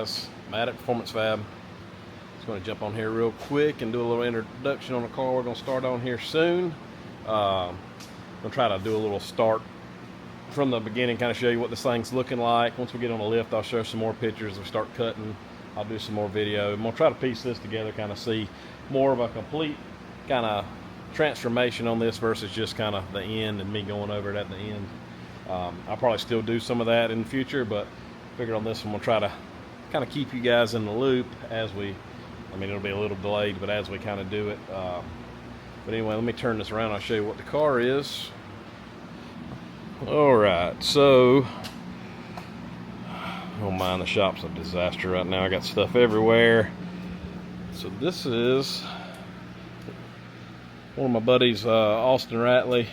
guys? Matt at Performance Fab. Just going to jump on here real quick and do a little introduction on the car we're going to start on here soon. I'm going to try to do a little start from the beginning, kind of show you what this thing's looking like. Once we get on the lift, I'll show some more pictures. We start cutting, I'll do some more video. I'm going to try to piece this together, kind of see more of a complete kind of transformation on this versus just kind of the end and me going over it at the end. I'll probably still do some of that in the future, but figure on this one we'll try to kind of keep you guys in the loop as we, I mean, it'll be a little delayed, but as we kind of do it. But anyway, let me turn this around. I'll show you what the car is. All right, so oh man, the shop's a disaster right now. I got stuff everywhere. So this is one of my buddies, Austin Ratley.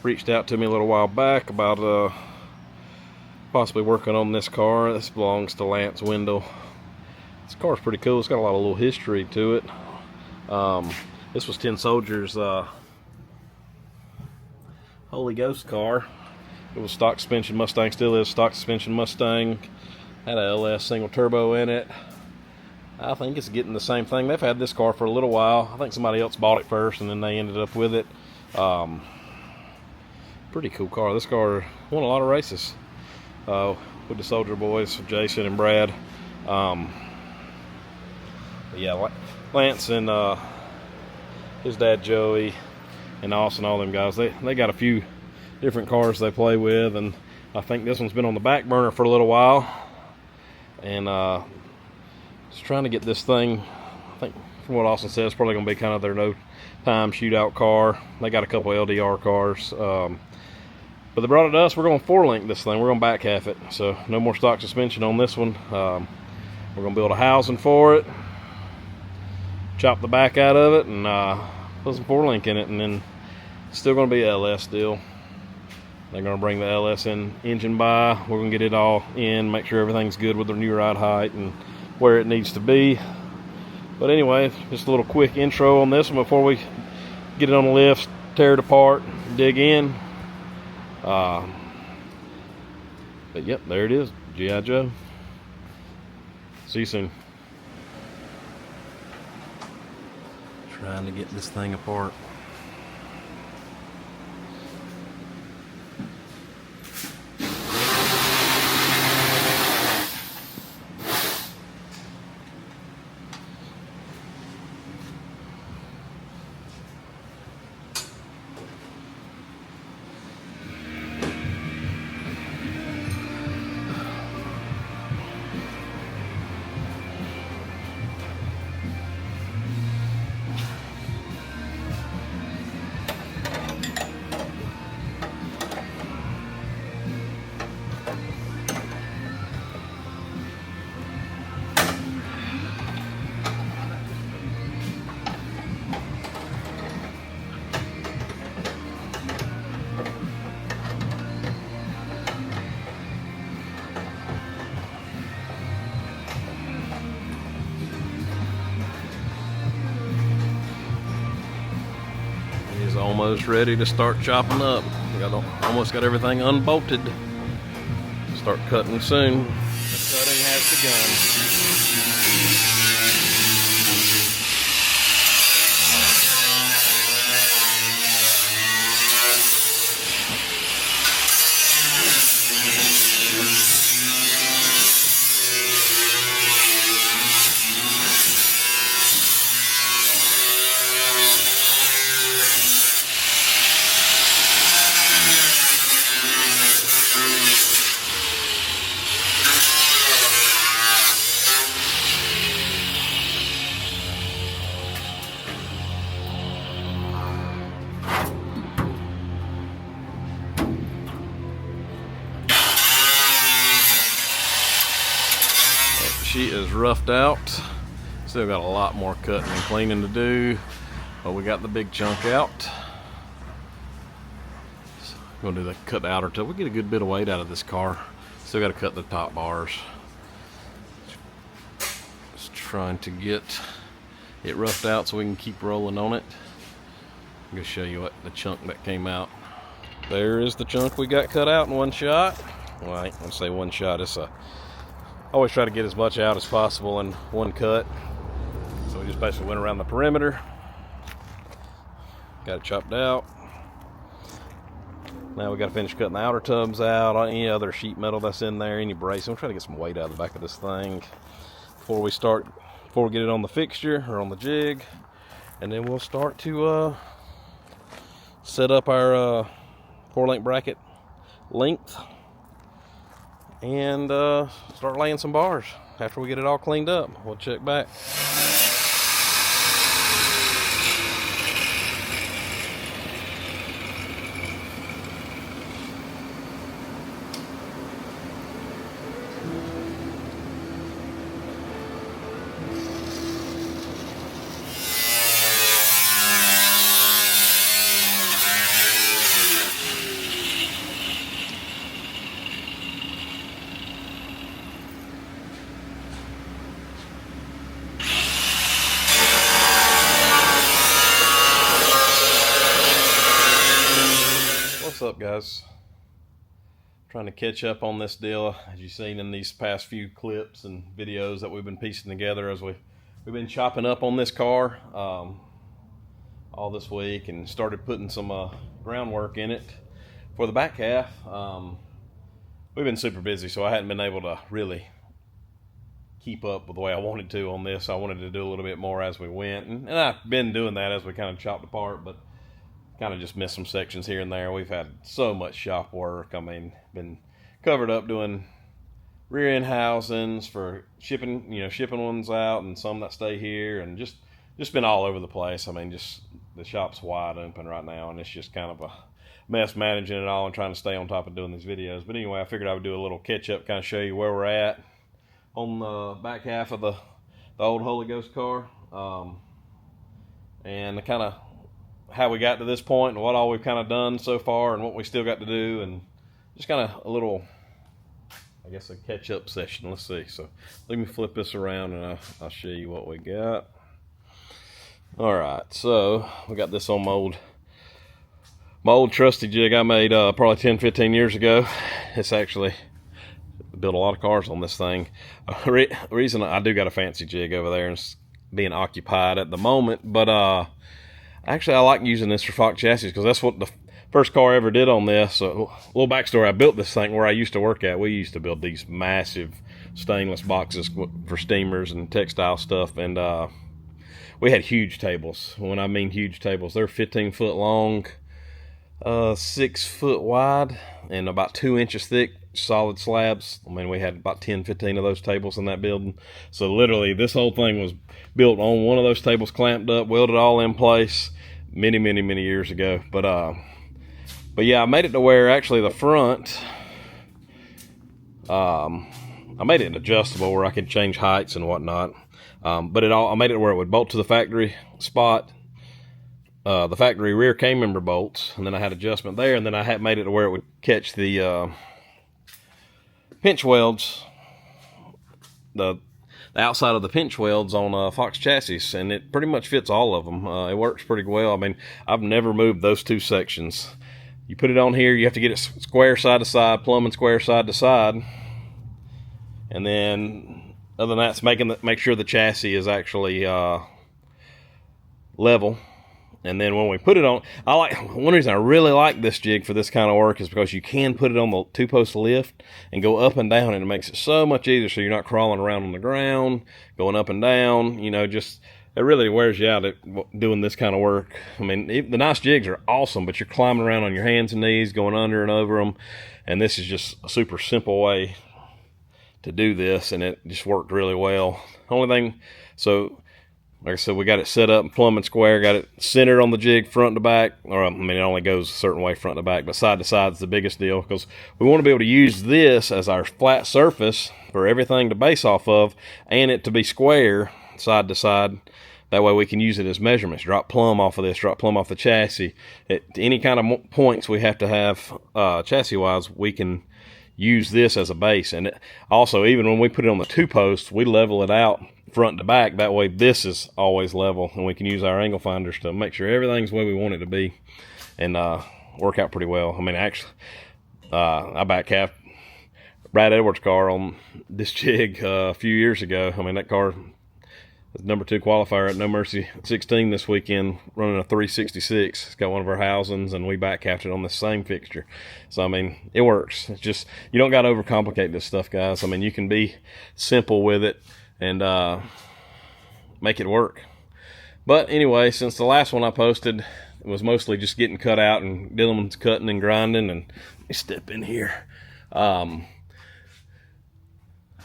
Reached out to me a little while back about possibly working on this car. This belongs to Lance Weindel. This car's pretty cool. It's got a lot of little history to it. This was Tin Soldier's Holy Ghost car. It was stock suspension Mustang, still is stock suspension Mustang. Had a LS single turbo in it. I think it's getting the same thing. They've had this car for a little while. I think somebody else bought it first and then they ended up with it. Pretty cool car. This car won a lot of races with the Soldier Boys, Jason and Brad. Yeah, Lance and his dad Joey and Austin, all them guys, they got a few different cars they play with, and I think this one's been on the back burner for a little while. And just trying to get this thing, I think from what Austin says, probably going to be kind of their no time shootout car. They got a couple LDR cars. But they brought it to us. We're going to 4-link this thing. We're going to back half it. So no more stock suspension on this one. We're going to build a housing for it, chop the back out of it, and put some 4-link in it. And then it's still going to be LS still. They're going to bring the LS engine by. We're going to get it all in, make sure everything's good with the new ride height and where it needs to be. But anyway, just a little quick intro on this one before we get it on the lift, tear it apart, dig in. But yep, there it is, G.I. Joe. See you soon. Trying to get this thing apart. Almost ready to start chopping up. Almost got everything unbolted. Start cutting soon. The cutting has begun. She is roughed out. Still got a lot more cutting and cleaning to do, but we got the big chunk out. So I'm gonna do the cut the outer tail. We get a good bit of weight out of this car. Still got to cut the top bars. Just trying to get it roughed out so we can keep rolling on it. I'm gonna show you what the chunk that came out. There is the chunk we got cut out in one shot. well, I ain't gonna say one shot. It's a, I always try to get as much out as possible in one cut. So we just basically went around the perimeter, got it chopped out. Now we got to finish cutting the outer tubs out, any other sheet metal that's in there, any bracing. We're trying to get some weight out of the back of this thing before we get it on the fixture or on the jig, and then we'll start to set up our 4-link bracket length and start laying some bars. After we get it all cleaned up, we'll check back. What's up, guys? Trying to catch up on this deal, as you've seen in these past few clips and videos that we've been piecing together as we've been chopping up on this car all this week, and started putting some groundwork in it for the back half. We've been super busy, so I hadn't been able to really keep up with the way I wanted to on this. I wanted to do a little bit more as we went, and I've been doing that as we kind of chopped apart, but kind of just missed some sections here and there. We've had so much shop work. I mean, been covered up doing rear end housings for shipping, shipping ones out, and some that stay here, and just been all over the place. I mean, just the shop's wide open right now, and it's just kind of a mess managing it all and trying to stay on top of doing these videos. But anyway, I figured I would do a little catch up, kind of show you where we're at on the back half of the old Holy Ghost car, and the kind of how we got to this point and what all we've kind of done so far and what we still got to do, and just kind of a little, I guess, a catch-up session. Let's see. So let me flip this around and I'll show you what we got. All right, so we got this on my old trusty jig I made probably 10-15 years ago. It's actually built a lot of cars on this thing. Reason I do got a fancy jig over there and it's being occupied at the moment, but actually, I like using this for Fox chassis because that's what the first car I ever did on this. So, a little backstory, I built this thing where I used to work at. We used to build these massive stainless boxes for steamers and textile stuff, and we had huge tables. When I mean huge tables, they're 15 foot long, 6 foot wide, and about 2 inches thick, solid slabs. I mean, we had about 10-15 of those tables in that building. So literally this whole thing was built on one of those tables, clamped up, welded all in place many years ago. But yeah, I made it to where actually the front, I made it adjustable where I could change heights and whatnot. But I made it where it would bolt to the factory spot, the factory rear K-member bolts, and then I had adjustment there, and then I had made it to where it would catch the pinch welds, the outside of the pinch welds on Fox chassis, and it pretty much fits all of them. It works pretty well. I mean, I've never moved those two sections. You put it on here, you have to get it square side to side, plumbing square side to side, and then other than that, it's make sure the chassis is actually level. And then when we put it on, one reason I really like this jig for this kind of work is because you can put it on the 2-post lift and go up and down, and it makes it so much easier so you're not crawling around on the ground, going up and down, just, it really wears you out at doing this kind of work. I mean, the nice jigs are awesome, but you're climbing around on your hands and knees, going under and over them, and this is just a super simple way to do this, and it just worked really well. Only thing, so like I said, we got it set up and plumbing square, got it centered on the jig front to back, or I mean, it only goes a certain way front to back, but side to side is the biggest deal because we want to be able to use this as our flat surface for everything to base off of, and it to be square side to side. That way we can use it as measurements, drop plumb off of this, drop plumb off the chassis. At any kind of points we have to have chassis-wise, we can use this as a base. And also, even when we put it on the 2-post, we level it out front to back. That way this is always level, and we can use our angle finders to make sure everything's the way we want it to be, and work out pretty well. I mean, actually, I back half Brad Edwards' car on this jig a few years ago. I mean, that car was number 2 qualifier at No Mercy 16 this weekend, running a 366. It's got one of our housings, and we back capped it on the same fixture. So I mean, it works. It's just, you don't got to overcomplicate this stuff, guys. I mean, you can be simple with it and make it work. But anyway, since the last one I posted, it was mostly just getting cut out, and Dylan's cutting and grinding. And let me step in here.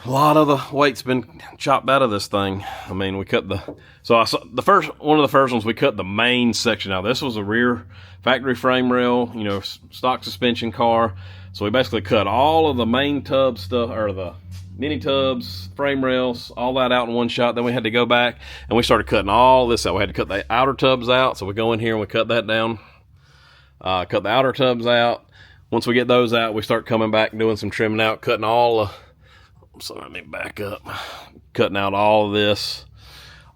A lot of the weight's been chopped out of this thing. I mean, we cut one of the first ones, we cut the main section out. This was a rear factory frame rail, you know, stock suspension car. So we basically cut all of the main tub stuff, or the mini tubs, frame rails, all that out in one shot. Then we had to go back and we started cutting all this out. We had to cut the outer tubs out. So we go in here and we cut that down, cut the outer tubs out. Once we get those out, we start coming back and doing some trimming out, cutting all the, so let me back up, cutting out all of this,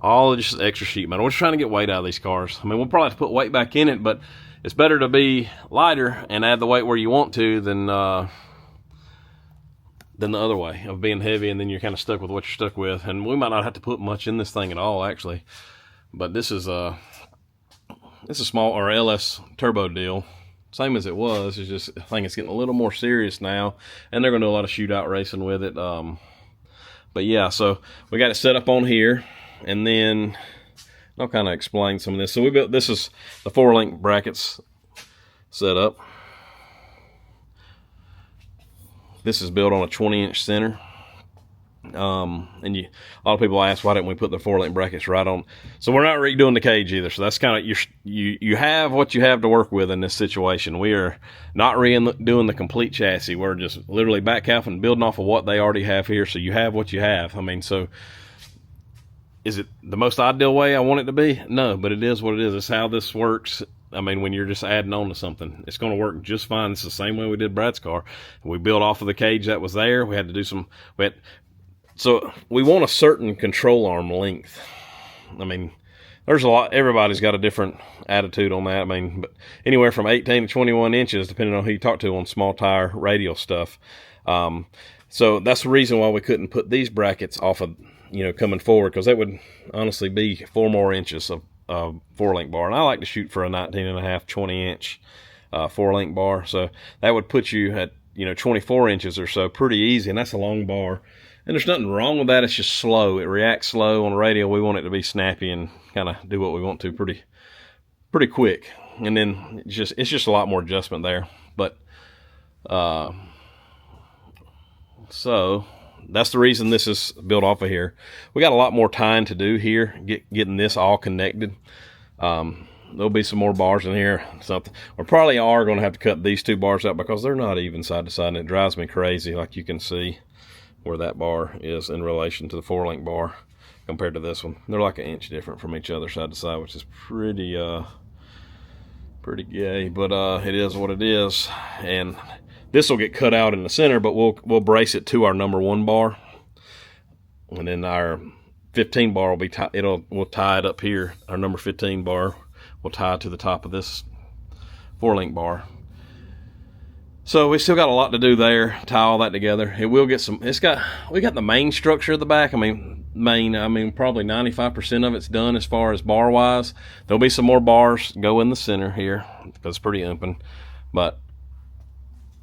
all of just extra sheet metal. We're just trying to get weight out of these cars. I mean, we'll probably have to put weight back in it, but it's better to be lighter and add the weight where you want to than the other way of being heavy, and then you're kind of stuck with what you're stuck with. And we might not have to put much in this thing at all, actually. But this is a small, or LS turbo deal. Same as it was. It's just, I think it's getting a little more serious now, and they're going to do a lot of shootout racing with it. But yeah, so we got it set up on here, and then I'll kind of explain some of this. So we built, this is the 4-link brackets set up. This is built on a 20-inch center. And a lot of people ask, why didn't we put the 4-link brackets right on? So we're not redoing the cage either. So that's kind of, you have what you have to work with in this situation. We are not redoing the complete chassis. We're just literally back half and building off of what they already have here. So you have what you have. I mean, so is it the most ideal way I want it to be? No, but it is what it is. It's how this works. I mean, when you're just adding on to something, it's going to work just fine. It's the same way we did Brad's car. We built off of the cage that was there. We had to do some, so we want a certain control arm length. I mean, there's a lot, everybody's got a different attitude on that. I mean, but anywhere from 18 to 21 inches, depending on who you talk to on small tire radial stuff. So that's the reason why we couldn't put these brackets off of, you know, coming forward, because that would honestly be 4 more inches of 4-link bar. And I like to shoot for a 19.5, 20-inch 4-link bar. So that would put you at, you know, 24 inches or so, pretty easy. And that's a long bar. And there's nothing wrong with that. It's just slow. It reacts slow. On the radio, we want it to be snappy and kind of do what we want to pretty quick. And then it's just a lot more adjustment there. But so that's the reason this is built off of here. We got a lot more time to do here, getting this all connected. There'll be some more bars in here. Something we probably are going to have to cut these 2 bars out, because they're not even side to side, and it drives me crazy. Like you can see where that bar is in relation to the 4-link bar compared to this one. They're like an inch different from each other side to side, which is pretty gay, but it is what it is. And this will get cut out in the center, but we'll brace it to our number 1 bar, and then our 15 bar will be we'll tie it up here. Our number 15 bar will tie to the top of this 4-link bar. So we still got a lot to do there, tie all that together. It will get some, we got the main structure of the back. I mean, probably 95% of it's done as far as bar wise. There'll be some more bars go in the center here, because it's pretty open, but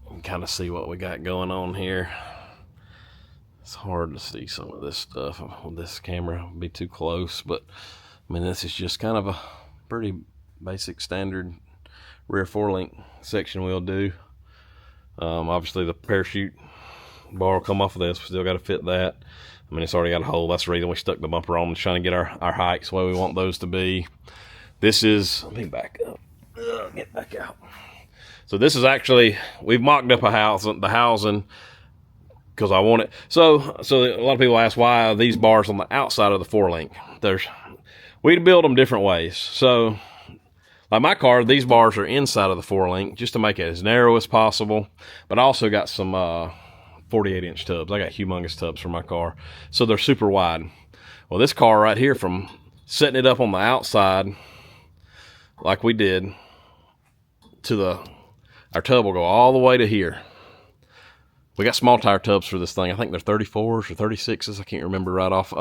you can kind of see what we got going on here. It's hard to see some of this stuff with this camera. It'll be too close, but I mean, this is just kind of a pretty basic standard rear 4-link section we'll do. Obviously the parachute bar will come off of this. We still got to fit that. I mean, it's already got a hole. That's the reason we stuck the bumper on, trying to get our heights where we want those to be. This is, let me back up. Get back out. So this is actually, we've mocked up the housing, because I want it. So a lot of people ask, why are these bars on the outside of the 4-link? We build them different ways. So like my car, these bars are inside of the 4-link just to make it as narrow as possible. But I also got some 48-inch tubs. I got humongous tubs for my car, so they're super wide. Well, this car right here, from setting it up on the outside like we did to our tub will go all the way to here. We got small tire tubs for this thing. I think they're 34s or 36s. I can't remember right off.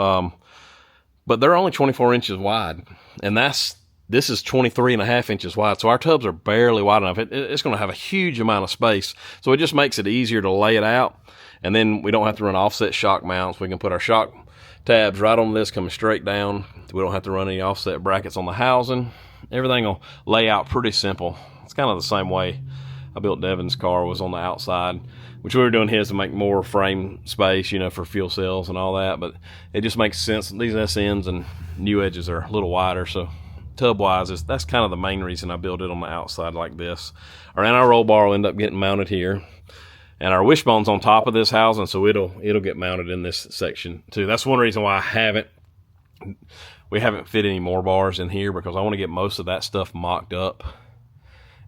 But they're only 24 inches wide, and this is 23.5 inches wide. So our tubs are barely wide enough. It's going to have a huge amount of space. So it just makes it easier to lay it out. And then we don't have to run offset shock mounts. We can put our shock tabs right on this coming straight down. We don't have to run any offset brackets on the housing. Everything will lay out pretty simple. It's kind of the same way I built Devin's car, was on the outside, which we were doing his to make more frame space, you know, for fuel cells and all that. But it just makes sense. These SNs and new edges are a little wider, so tub-wise, that's kind of the main reason I built it on the outside like this. And our roll bar will end up getting mounted here. And our wishbone's on top of this housing, so it'll get mounted in this section too. That's one reason why we haven't fit any more bars in here, because I want to get most of that stuff mocked up.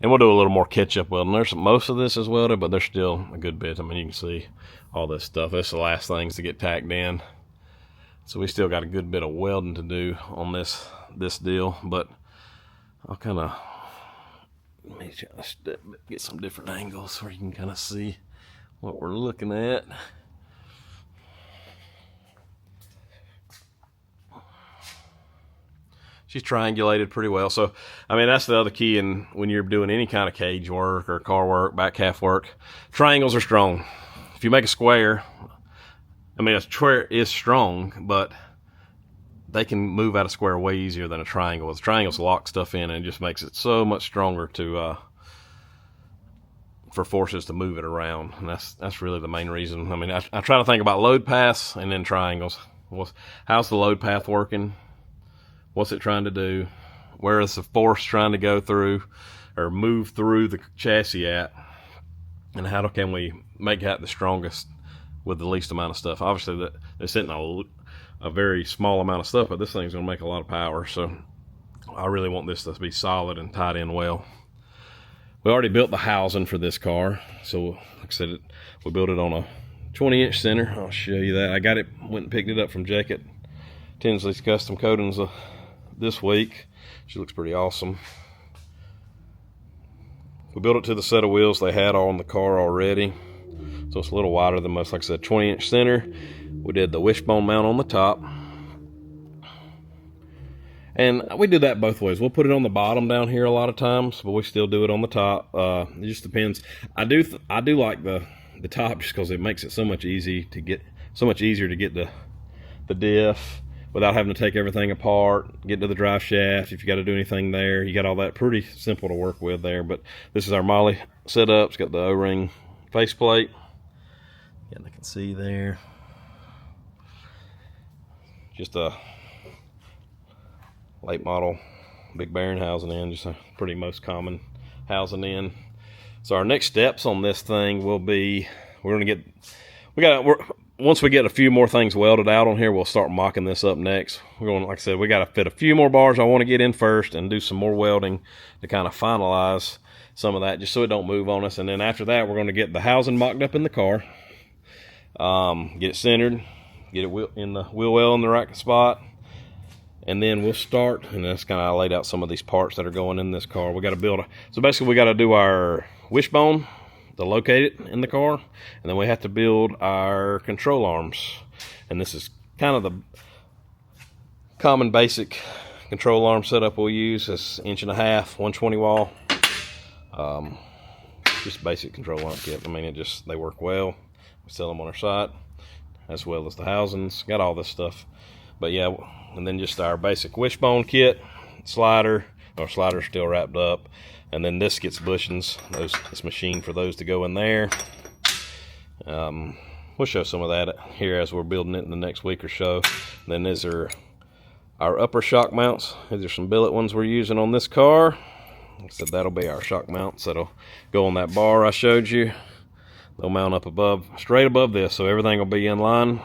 And we'll do a little more catch-up welding. Most of this is welded, but there's still a good bit. I mean, you can see all this stuff. That's the last things to get tacked in. So we still got a good bit of welding to do on this deal. But I'll kind of, let me try to get some different angles where you can kind of see what we're looking at. She's triangulated pretty well. So, I mean, that's the other key in when you're doing any kind of cage work or car work, back half work. Triangles are strong. If you make a square, I mean, a square is strong, but they can move out of square way easier than a triangle. The triangles lock stuff in, and it just makes it so much stronger for forces to move it around. And that's really the main reason. I mean, I try to think about load paths and then triangles. How's the load path working? What's it trying to do? Where is the force trying to go through or move through the chassis at? And how can we make that the strongest with the least amount of stuff? Obviously, they're sitting a very small amount of stuff, but this thing's going to make a lot of power. So I really want this to be solid and tied in well. We already built the housing for this car. So like I said, we built it on a 20-inch center. I'll show you that. I went and picked it up from Jake at Tinsley's Custom Coatings this week. She looks pretty awesome. We built it to the set of wheels they had on the car already. So it's a little wider than most. Like I said, 20-inch center. We did the wishbone mount on the top. And we do that both ways. We'll put it on the bottom down here a lot of times, but we still do it on the top. It just depends. I do like the top just because it makes it so much easier to get the diff without having to take everything apart, get to the drive shaft. If you got to do anything there, you got all that pretty simple to work with there. But this is our moly setup. It's got the O-ring faceplate. Yeah, they can see there. Just a late model big bearing housing in, just a pretty most common housing in. So our next steps on this thing will be, once we get a few more things welded out on here, we'll start mocking this up next. We're going, like I said, we got to fit a few more bars I want to get in first and do some more welding to kind of finalize some of that, just so it don't move on us. And then after that, we're going to get the housing mocked up in the car, get it centered, get it in the wheel well in the right spot, and then we'll start. And that's kind of, I laid out some of these parts that are going in this car. We got to so basically we got to do our wishbone to locate it in the car, and then we have to build our control arms. And this is kind of the common basic control arm setup we'll use. It's 1.5 inch, 120 wall, just basic control arm kit. I mean, they work well. We sell them on our site, as well as the housings. Got all this stuff. But yeah, and then just our basic wishbone kit, slider's still wrapped up. And then this gets bushings, this machine for those to go in there. We'll show some of that here as we're building it in the next week or so. And then these are our upper shock mounts. These are some billet ones we're using on this car. Like I said, that'll be our shock mounts that'll go on that bar I showed you. They'll mount up straight above this, so everything will be in line.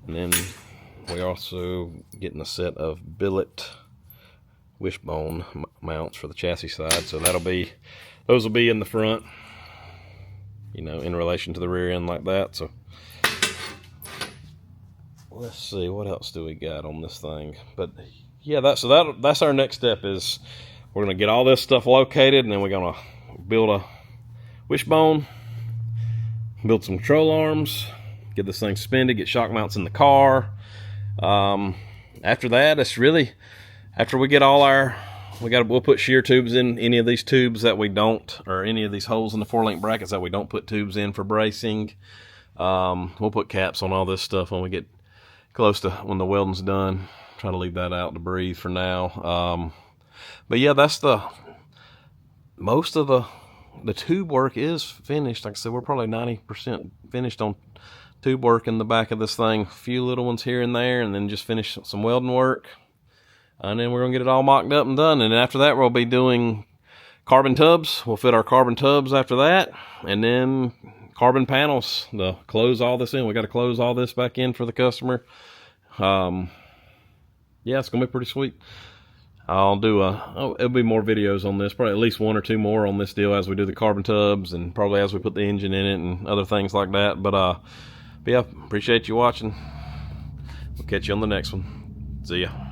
And then we're also getting a set of billet wishbone mounts for the chassis side, so those will be in the front, you know, in relation to the rear end like that. So let's see, what else do we got on this thing? But yeah, that's our next step. Is we're gonna get all this stuff located, and then we're gonna build a wishbone, build some control arms, get this thing suspended, get shock mounts in the car. After that, it's really, after we get all our, we'll put shear tubes in any of these tubes that we don't, or any of these holes in the 4-link brackets that we don't put tubes in for bracing. We'll put caps on all this stuff when we get close to when the welding's done. Try to leave that out to breathe for now. But yeah, that's most of the tube work is finished. Like I said, we're probably 90% finished on tube work in the back of this thing. A few little ones here and there, and then just finish some welding work. And then we're gonna get it all mocked up and done. And after that, we'll be doing carbon tubs. We'll fit our carbon tubs after that, and then carbon panels to close all this in. We got to close all this back in for the customer. Yeah, it's gonna be pretty sweet. I'll do it'll be more videos on this, probably at least 1 or 2 more on this deal as we do the carbon tubs, and probably as we put the engine in it and other things like that. But yeah, appreciate you watching. We'll catch you on the next one. See ya.